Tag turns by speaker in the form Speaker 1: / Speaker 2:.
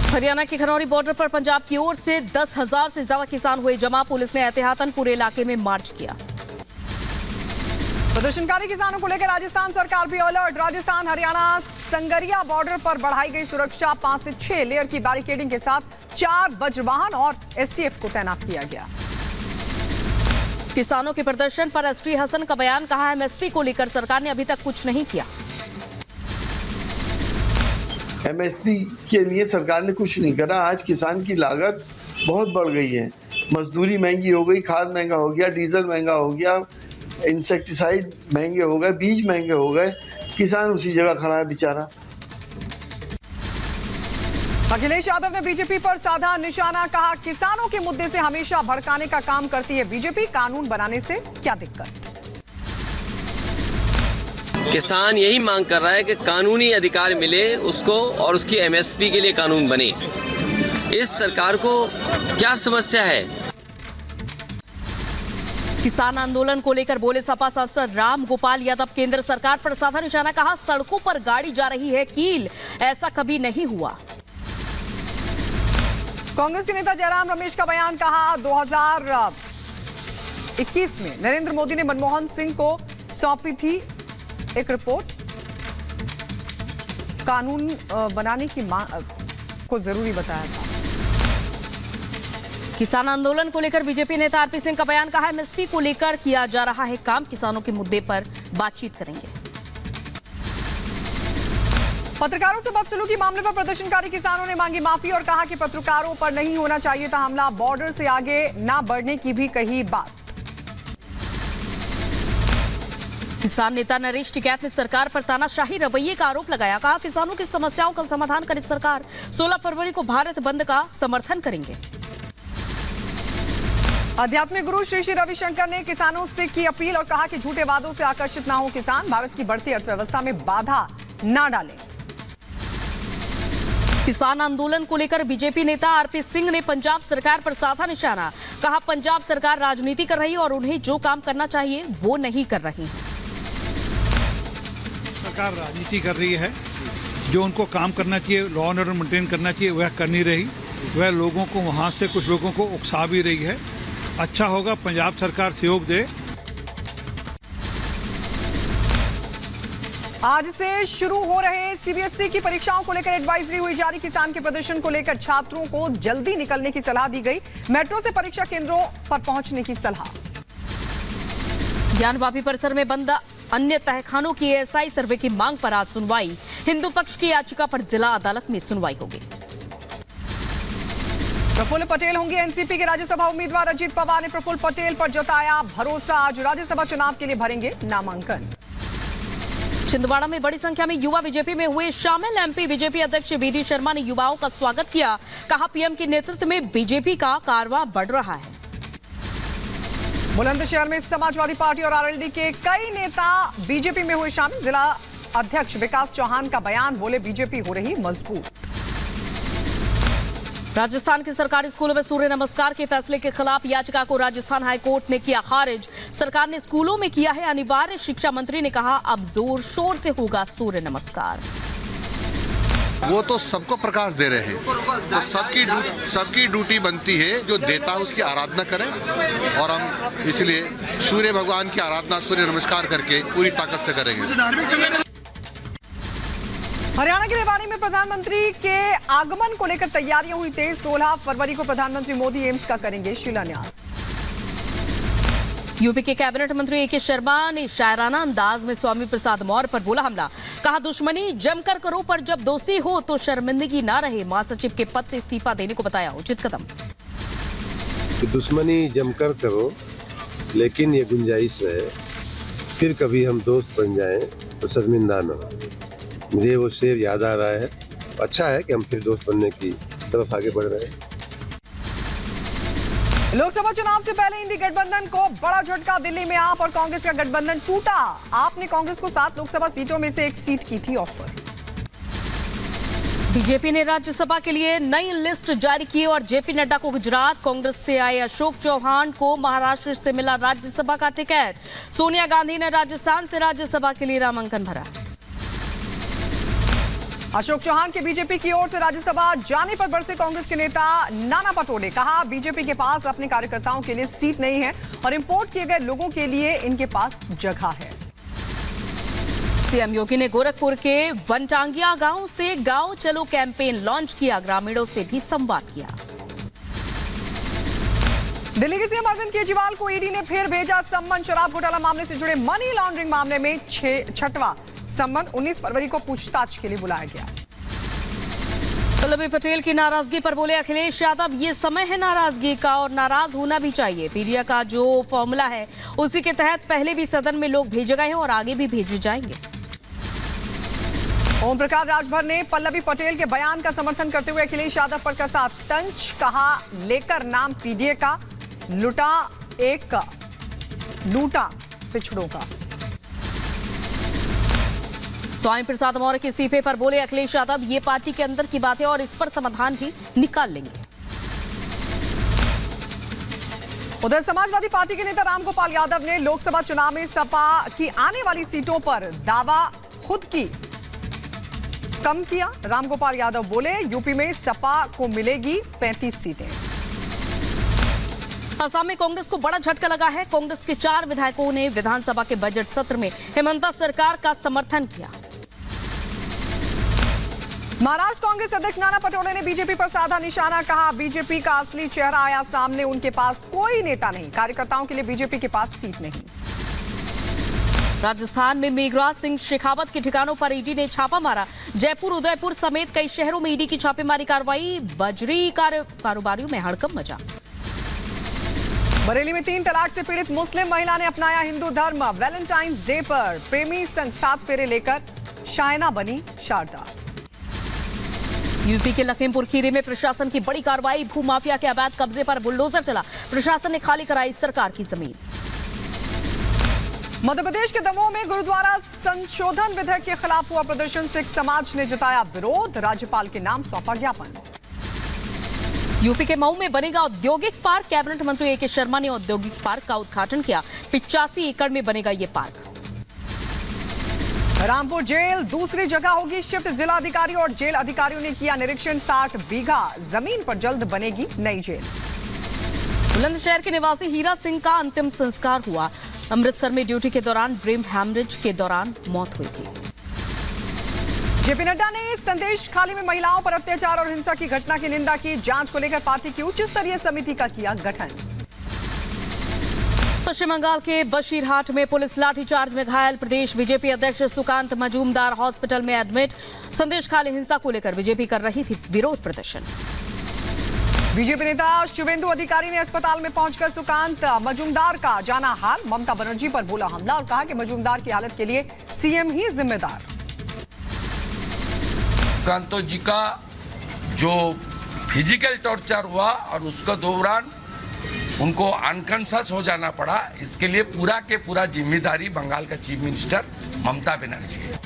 Speaker 1: हरियाणा के खनौरी बॉर्डर पर पंजाब की ओर से 10,000 से ज्यादा किसान हुए जमा। पुलिस ने एहतियातन पूरे इलाके में मार्च किया।
Speaker 2: प्रदर्शनकारी किसानों को लेकर राजस्थान सरकार भी अलर्ट। राजस्थान हरियाणा संगरिया बॉर्डर पर बढ़ाई गई सुरक्षा। 5 से 6 लेयर की बैरिकेडिंग के साथ 4 वज्रवाहन और एसटीएफ को तैनात किया गया।
Speaker 1: किसानों के प्रदर्शन पर एसटी हसन का बयान। कहा एमएसपी को लेकर सरकार ने अभी तक कुछ नहीं किया।
Speaker 3: एमएसपी के लिए सरकार ने कुछ नहीं करा। आज किसान की लागत बहुत बढ़ गई है। मजदूरी महंगी हो गई, खाद महंगा हो गया, डीजल महंगा हो गया, इंसेक्टिसाइड महंगे हो गए, बीज महंगे हो गए। किसान उसी जगह खड़ा है बेचारा।
Speaker 2: अखिलेश यादव ने बीजेपी पर साधा निशाना। कहा किसानों के मुद्दे से हमेशा भड़काने का काम करती है बीजेपी। कानून बनाने से क्या दिक्कत।
Speaker 4: किसान यही मांग कर रहा है कि कानूनी अधिकार मिले उसको और उसकी एमएसपी के लिए कानून बने। इस सरकार को क्या समस्या है।
Speaker 1: किसान आंदोलन को लेकर बोले सपा सांसद राम गोपाल यादव। केंद्र सरकार पर साधा निशाना। कहा सड़कों पर गाड़ी जा रही है कील, ऐसा कभी नहीं हुआ।
Speaker 2: कांग्रेस के नेता जयराम रमेश का बयान। कहा 2021 में नरेंद्र मोदी ने मनमोहन सिंह को सौंपी थी एक रिपोर्ट। कानून बनाने की मांग को जरूरी बताया था।
Speaker 1: किसान आंदोलन को लेकर बीजेपी नेता आरपी सिंह का बयान। कहा एमएसपी को लेकर किया जा रहा है काम। किसानों के मुद्दे पर बातचीत करेंगे।
Speaker 2: पत्रकारों से बदसलूकी मामले पर प्रदर्शनकारी किसानों ने मांगी माफी और कहा कि पत्रकारों पर नहीं होना चाहिए था हमला। बॉर्डर से आगे ना बढ़ने की भी कही बात।
Speaker 1: किसान नेता नरेश टिकैत ने सरकार पर तानाशाही रवैये का आरोप लगाया। कहा किसानों की समस्याओं का समाधान करे सरकार। 16 फरवरी को भारत बंद का समर्थन करेंगे।
Speaker 2: आध्यात्मिक गुरु श्री श्री रविशंकर ने किसानों से की अपील और कहा कि झूठे वादों से आकर्षित ना हो किसान। भारत की बढ़ती अर्थव्यवस्था में बाधा ना डालें।
Speaker 1: किसान आंदोलन को लेकर बीजेपी नेता आरपी सिंह ने पंजाब सरकार पर साधा निशाना। कहा पंजाब सरकार राजनीति कर रही है और उन्हें जो काम करना चाहिए वो नहीं कर रही है।
Speaker 5: सरकार राजनीति कर रही है, जो उनको काम करना चाहिए, लॉ एंड ऑर्डर मेंटेन करना चाहिए, वह कर नहीं रही। वह लोगों को वहां से कुछ लोगों को उकसा भी रही है। अच्छा होगा पंजाब सरकार सहयोग दे।
Speaker 2: आज से शुरू हो रहे सीबीएसई की परीक्षाओं को लेकर एडवाइजरी हुई जारी। किसान के प्रदर्शन को लेकर छात्रों को जल्दी निकलने की सलाह दी गई। मेट्रो से परीक्षा केंद्रों पर पहुंचने की सलाह।
Speaker 1: ज्ञानवापी परिसर में बंद अन्य तहखानों की एएसआई सर्वे की मांग पर आज सुनवाई। हिंदू पक्ष की याचिका पर जिला अदालत में सुनवाई होगी।
Speaker 2: प्रफुल्ल पटेल होंगे एनसीपी के राज्यसभा उम्मीदवार। अजीत पवार ने प्रफुल्ल पटेल पर जताया भरोसा। आज राज्यसभा चुनाव के लिए भरेंगे नामांकन।
Speaker 1: छिंदवाड़ा में बड़ी संख्या में युवा बीजेपी में हुए शामिल। एमपी बीजेपी अध्यक्ष बीडी शर्मा ने युवाओं का स्वागत किया। कहा पीएम के नेतृत्व में बीजेपी का कारवां बढ़ रहा है।
Speaker 2: बुलंदशहर में समाजवादी पार्टी और आरएलडी के कई नेता बीजेपी में हुए शामिल। जिला अध्यक्ष विकास चौहान का बयान। बोले बीजेपी हो रही मजबूत।
Speaker 1: राजस्थान के सरकारी स्कूलों में सूर्य नमस्कार के फैसले के खिलाफ याचिका को राजस्थान हाईकोर्ट ने किया खारिज। सरकार ने स्कूलों में किया है अनिवार्य। शिक्षा मंत्री ने कहा अब जोर शोर से होगा सूर्य नमस्कार।
Speaker 6: वो तो सबको प्रकाश दे रहे हैं, तो सबकी ड्यूटी बनती है जो देता है उसकी आराधना करें। और हम इसलिए सूर्य भगवान की आराधना सूर्य नमस्कार करके पूरी ताकत से करेंगे।
Speaker 2: हरियाणा के रेवाड़ी में प्रधानमंत्री के आगमन को लेकर तैयारियां हुई तेज। 16 फरवरी को प्रधानमंत्री मोदी एम्स का करेंगे शिलान्यास।
Speaker 1: यूपी के कैबिनेट मंत्री एके शर्मा ने शायराना अंदाज में स्वामी प्रसाद मौर्य पर बोला हमला। कहा दुश्मनी जमकर करो पर जब दोस्ती हो तो शर्मिंदगी ना रहे। महासचिव के पद से इस्तीफा देने को बताया उचित कदम।
Speaker 7: दुश्मनी जमकर करो लेकिन ये गुंजाइश है फिर कभी हम दोस्त बन जाएं तो शर्मिंदा न हो। मुझे वो शेर याद आ रहा है। अच्छा है कि हम फिर दोस्त बनने की तरफ आगे बढ़ रहे हैं।
Speaker 2: लोकसभा चुनाव से पहले इंडी गठबंधन को बड़ा झटका। दिल्ली में आप और कांग्रेस का गठबंधन टूटा। आपने कांग्रेस को 7 लोकसभा सीटों में से 1 सीट की थी ऑफर।
Speaker 1: बीजेपी ने राज्यसभा के लिए नई लिस्ट जारी की और जेपी नड्डा को गुजरात, कांग्रेस से आए अशोक चौहान को महाराष्ट्र से मिला राज्यसभा का टिकट। सोनिया गांधी ने राजस्थान से राज्यसभा के लिए नामांकन भरा।
Speaker 2: अशोक चौहान के बीजेपी की ओर से राज्यसभा जाने पर बरसे कांग्रेस के नेता नाना पटोले। कहा बीजेपी के पास अपने कार्यकर्ताओं के लिए सीट नहीं है और इंपोर्ट किए गए लोगों के लिए इनके पास जगह है।
Speaker 1: सीएम योगी ने गोरखपुर के वनटांगिया गांव से गांव चलो कैंपेन लॉन्च किया। ग्रामीणों से भी संवाद किया।
Speaker 2: दिल्ली के सीएम अरविंद केजरीवाल को ईडी ने फिर भेजा सम्मन। शराब घोटाला मामले से जुड़े मनी लॉन्ड्रिंग मामले में छठवां सम्मन 19 फरवरी को पूछताछ के लिए बुलाया गया।
Speaker 1: वल्लभ पटेल की नाराजगी पर बोले अखिलेश यादव, ये समय है नाराजगी का और नाराज होना भी चाहिए। पीडिया का जो फॉर्मूला है उसी के तहत पहले भी सदन में लोग भेजे गए हैं और आगे भी भेजे जाएंगे।
Speaker 2: ओम प्रकाश राजभर ने पल्लवी पटेल के बयान का समर्थन करते हुए अखिलेश यादव पर कसा तंज। कहा लेकर नाम पीडीए का लूटा पिछड़ों का।
Speaker 1: स्वामी प्रसाद मौर्य के इस्तीफे पर बोले अखिलेश यादव, ये पार्टी के अंदर की बात है और इस पर समाधान भी निकाल लेंगे।
Speaker 2: उधर समाजवादी पार्टी के नेता रामगोपाल यादव ने लोकसभा चुनाव में सपा की आने वाली सीटों पर दावा खुद की कम किया। रामगोपाल यादव बोले यूपी में सपा को मिलेगी 35 सीटें।
Speaker 1: असम में कांग्रेस को बड़ा झटका लगा है। कांग्रेस के 4 विधायकों ने विधानसभा के बजट सत्र में हेमंता सरकार का समर्थन किया।
Speaker 2: महाराष्ट्र कांग्रेस अध्यक्ष नाना पटोले ने बीजेपी पर साधा निशाना। कहा बीजेपी का असली चेहरा आया सामने। उनके पास कोई नेता नहीं, कार्यकर्ताओं के लिए बीजेपी के पास सीट नहीं।
Speaker 1: राजस्थान में मेघराज सिंह शेखावत के ठिकानों पर ईडी ने छापा मारा। जयपुर, उदयपुर समेत कई शहरों में ईडी की छापेमारी कार्रवाई। बजरी कारोबारियों में हड़कंप मचा।
Speaker 2: बरेली में 3 तलाक से पीड़ित मुस्लिम महिला ने अपनाया हिंदू धर्म। वैलेंटाइंस डे पर प्रेमी संग 7 फेरे लेकर शायना बनी शारदा।
Speaker 1: यूपी के लखीमपुर खीरी में प्रशासन की बड़ी कार्रवाई। भूमाफिया के अवैध कब्जे पर बुलडोजर चला। प्रशासन ने खाली कराई सरकार की जमीन।
Speaker 2: मध्य प्रदेश के दमोह में गुरुद्वारा संशोधन विधेयक के खिलाफ हुआ प्रदर्शन। सिख समाज ने जताया विरोध। राज्यपाल के नाम सौंपा ज्ञापन।
Speaker 1: यूपी के मऊ में बनेगा औद्योगिक पार्क। कैबिनेट मंत्री ए.के. शर्मा ने औद्योगिक पार्क का उद्घाटन किया। 85 एकड़ में बनेगा ये पार्क।
Speaker 2: रामपुर जेल दूसरी जगह होगी शिफ्ट। जिलाधिकारी और जेल अधिकारियों ने किया निरीक्षण। 60 बीघा जमीन पर जल्द बनेगी नई जेल।
Speaker 1: बुलंदशहर के निवासी हीरा सिंह का अंतिम संस्कार हुआ। अमृतसर में ड्यूटी के दौरान ब्रेन हैमरेज के दौरान मौत हुई थी।
Speaker 2: जेपी नड्डा ने संदेश खाली में महिलाओं पर अत्याचार और हिंसा की घटना की निंदा की। जांच को लेकर पार्टी की उच्च स्तरीय समिति का किया गठन।
Speaker 1: पश्चिम बंगाल के बशीरहाट में पुलिस लाठीचार्ज में घायल। प्रदेश बीजेपी अध्यक्ष सुकांत मजूमदार हॉस्पिटल में एडमिट। संदेश खाली हिंसा को लेकर बीजेपी कर रही थी विरोध प्रदर्शन।
Speaker 2: बीजेपी नेता शुभेंदु अधिकारी ने अस्पताल में पहुंचकर सुकांत मजूमदार का जाना हाल। ममता बनर्जी पर बोला हमला और कहा कि मजूमदार की हालत के लिए सीएम ही जिम्मेदार।
Speaker 8: सुकांतो जी का जो फिजिकल टॉर्चर हुआ और उसके दौरान उनको अनकॉन्शियस हो जाना पड़ा, इसके लिए पूरा के पूरा जिम्मेदारी बंगाल का चीफ मिनिस्टर ममता बनर्जी है।